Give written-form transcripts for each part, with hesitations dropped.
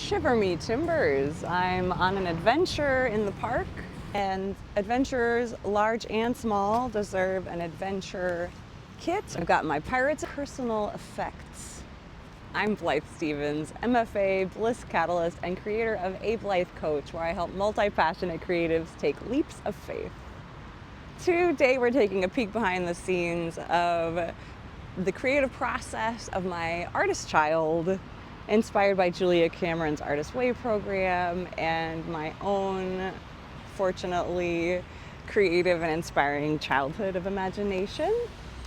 Shiver me timbers. I'm on an adventure in the park, and adventures large and small deserve an adventure kit. I've got my Pirates personal effects. I'm Blythe Stevens, MFA, Bliss Catalyst, and creator of A Blythe Coach, where I help multi-passionate creatives take leaps of faith. Today we're taking a peek behind the scenes of the creative process of my artist child, inspired by Julia Cameron's Artist Way program and my own, fortunately, creative and inspiring childhood of imagination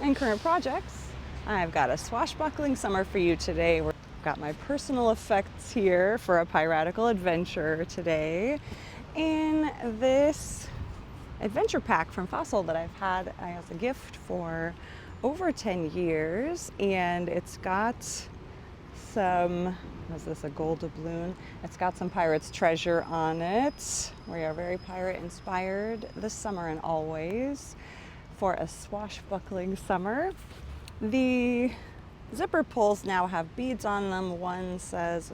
and current projects. I've got a swashbuckling summer for you today. We've got my personal effects here for a piratical adventure today. In this adventure pack from Fossil that I've had as a gift for over 10 years, and it's got some, is this a gold doubloon? It's got some pirate's treasure on it. We are very pirate inspired this summer and always for a swashbuckling summer. The zipper pulls now have beads on them. One says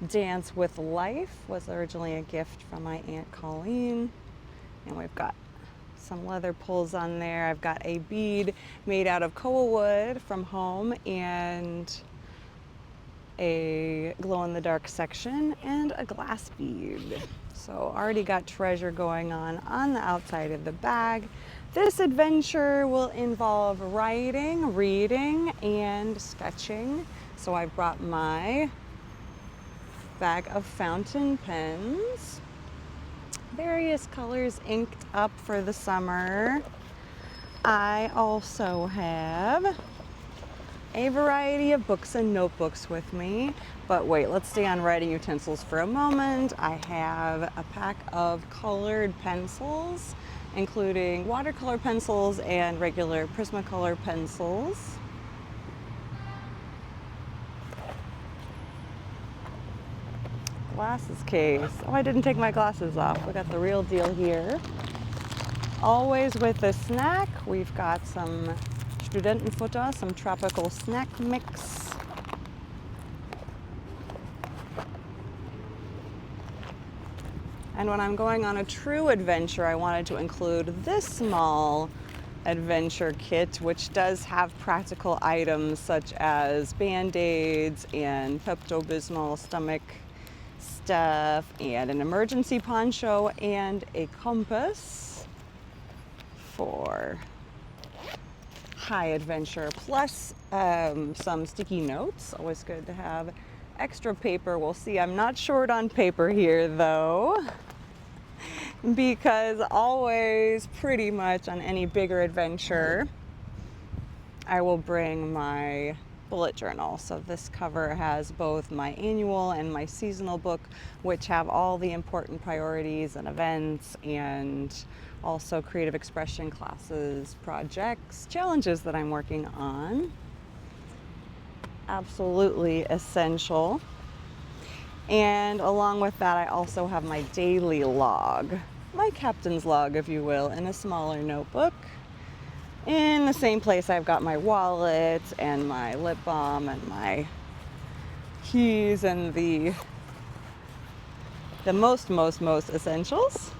Dance with Life, was originally a gift from my Aunt Colleen. And we've got some leather pulls on there. I've got a bead made out of koa wood from home and a glow-in-the-dark section and a glass bead. So already got treasure going on the outside of the bag. This adventure will involve writing, reading, and sketching. So I brought my bag of fountain pens, various colors inked up for the summer. I also have a variety of books and notebooks with me, but wait, let's stay on writing utensils for a moment. I have a pack of colored pencils, including watercolor pencils and regular Prismacolor pencils. Glasses case. Oh, I didn't take my glasses off. We got the real deal here. Always with a snack, we've got some Studentenfutter, some tropical snack mix. And when I'm going on a true adventure, I wanted to include this small adventure kit, which does have practical items such as Band-Aids and Pepto-Bismol stomach stuff and an emergency poncho and a compass for high adventure, plus some sticky notes. Always good to have extra paper. We'll see. I'm not short on paper here though, because always pretty much on any bigger adventure I will bring my bullet journal. So this cover has both my annual and my seasonal book, which have all the important priorities and events and also creative expression classes, projects, challenges that I'm working on. Absolutely essential. And along with that, I also have my daily log, my captain's log, if you will, in a smaller notebook. In the same place, I've got my wallet and my lip balm and my keys and the most essentials.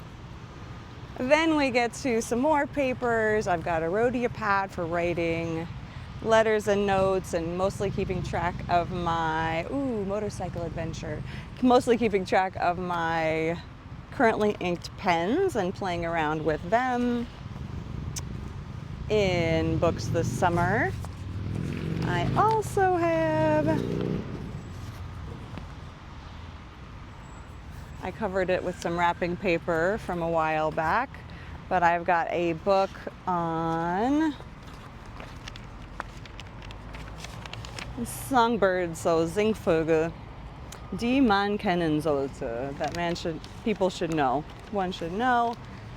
Then we get to some more papers. I've got a Rhodia pad for writing letters and notes and mostly keeping track of my, motorcycle adventure. Mostly keeping track of my currently inked pens and playing around with them in books this summer. I also have, I covered it with some wrapping paper from a while back, but I've got a book on songbirds, so Singvögel, die man kennen sollte, that people should know. One should know.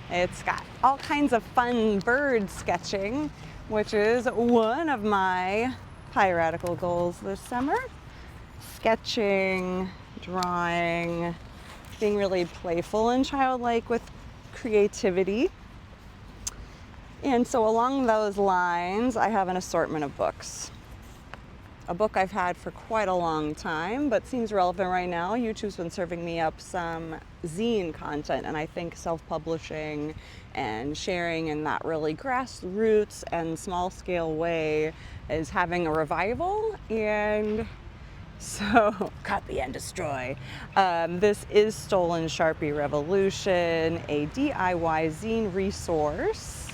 It's got all kinds of fun bird sketching, which is one of my piratical goals this summer. Sketching, drawing, being really playful and childlike with creativity. And so along those lines, I have an assortment of books. a book I've had for quite a long time, but seems relevant right now. YouTube's been serving me up some zine content, and I think self-publishing and sharing in that really grassroots and small-scale way is having a revival. And so, copy and destroy. This is Stolen Sharpie Revolution, a DIY zine resource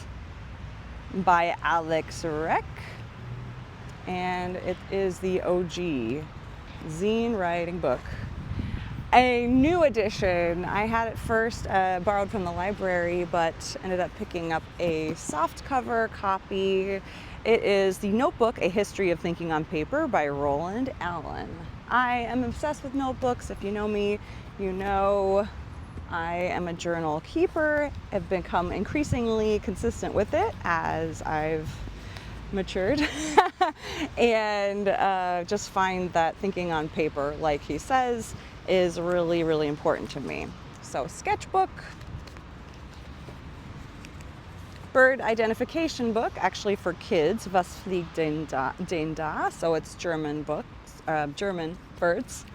by Alex Reck. And it is the OG zine writing book. A new edition. I had it first borrowed from the library, but ended up picking up a softcover copy. It is The Notebook, A History of Thinking on Paper by Roland Allen. I am obsessed with notebooks. If you know me, you know I am a journal keeper. I've become increasingly consistent with it as I've matured and just find that thinking on paper, like he says, is really, really important to me. So, sketchbook, bird identification book, actually for kids, Was fliegt denn da? So it's German books, German birds.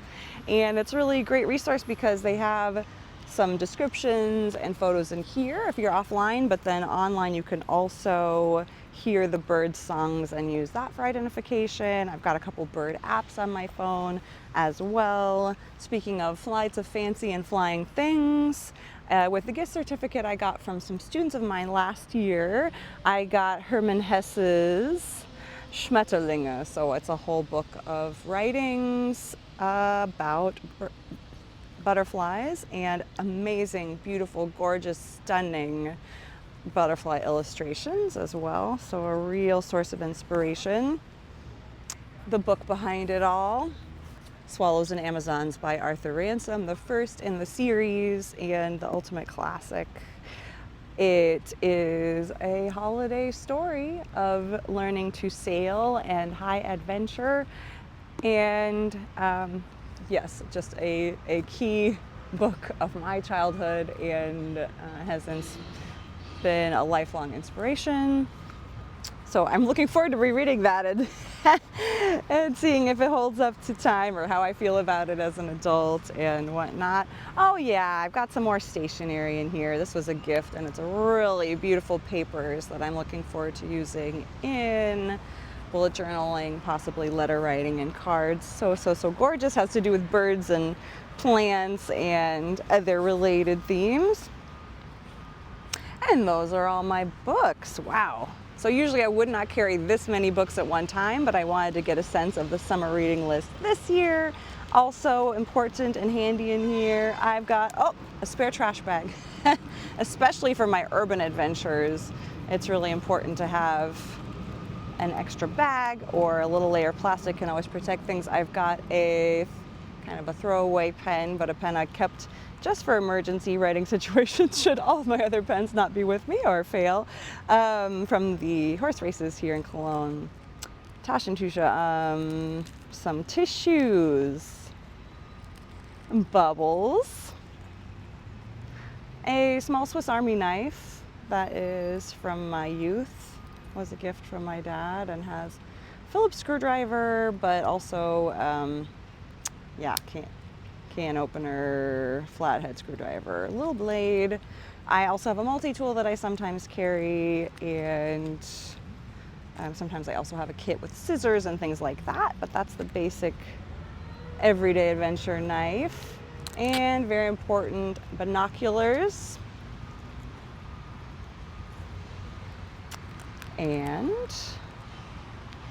And it's really a great resource because they have some descriptions and photos in here if you're offline, but then online you can also hear the bird songs and use that for identification. I've got a couple bird apps on my phone as well. Speaking of flights of fancy and flying things, with the gift certificate I got from some students of mine last year, I got Hermann Hesse's Schmetterlinge. So it's a whole book of writings about butterflies and amazing, beautiful, gorgeous, stunning butterfly illustrations as well. So a real source of inspiration. The book behind it all, Swallows and Amazons by Arthur Ransom, the first in the series and the ultimate classic. It is a holiday story of learning to sail and high adventure, and yes, just a key book of my childhood, and has been a lifelong inspiration. So I'm looking forward to rereading that and seeing if it holds up to time or how I feel about it as an adult and whatnot. Oh yeah, I've got some more stationery in here. This was a gift, and it's really beautiful papers that I'm looking forward to using in bullet journaling, possibly letter writing and cards. So gorgeous. Has to do with birds and plants and other related themes. And those are all my books. Wow. So usually I would not carry this many books at one time, but I wanted to get a sense of the summer reading list this year. Also important and handy in here, I've got, a spare trash bag. Especially for my urban adventures, it's really important to have an extra bag, or a little layer of plastic can always protect things. I've got a kind of a throwaway pen, but a pen I kept just for emergency writing situations should all of my other pens not be with me or fail, from the horse races here in Cologne. Taschentücher, some tissues, bubbles, a small Swiss Army knife that is from my youth, was a gift from my dad, and has Phillips screwdriver, but also can opener, flathead screwdriver, little blade. I also have a multi-tool that I sometimes carry, and sometimes I also have a kit with scissors and things like that, but that's the basic everyday adventure knife. And very important, binoculars. And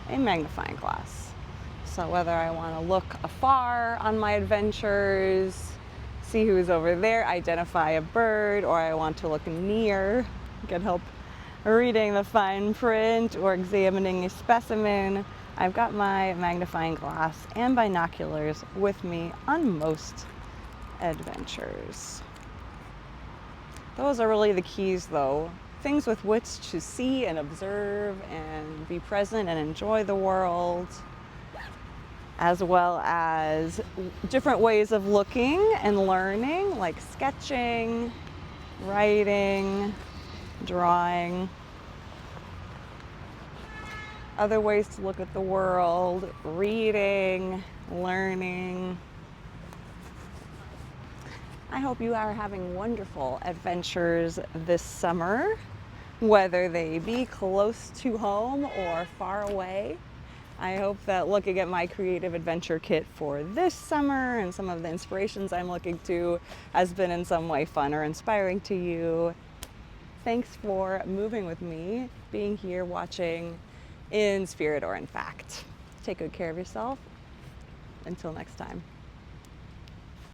a magnifying glass. So whether I want to look afar on my adventures, see who's over there, identify a bird, or I want to look near, get help reading the fine print or examining a specimen, I've got my magnifying glass and binoculars with me on most adventures. Those are really the keys though. Things with which to see and observe and be present and enjoy the world, as well as different ways of looking and learning, like sketching, writing, drawing. other ways to look at the world, reading, learning. I hope you are having wonderful adventures this summer, whether they be close to home or far away. I hope that looking at my creative adventure kit for this summer and some of the inspirations I'm looking to has been in some way fun or inspiring to you. Thanks for moving with me, being here, watching in spirit or in fact. Take good care of yourself. Until next time.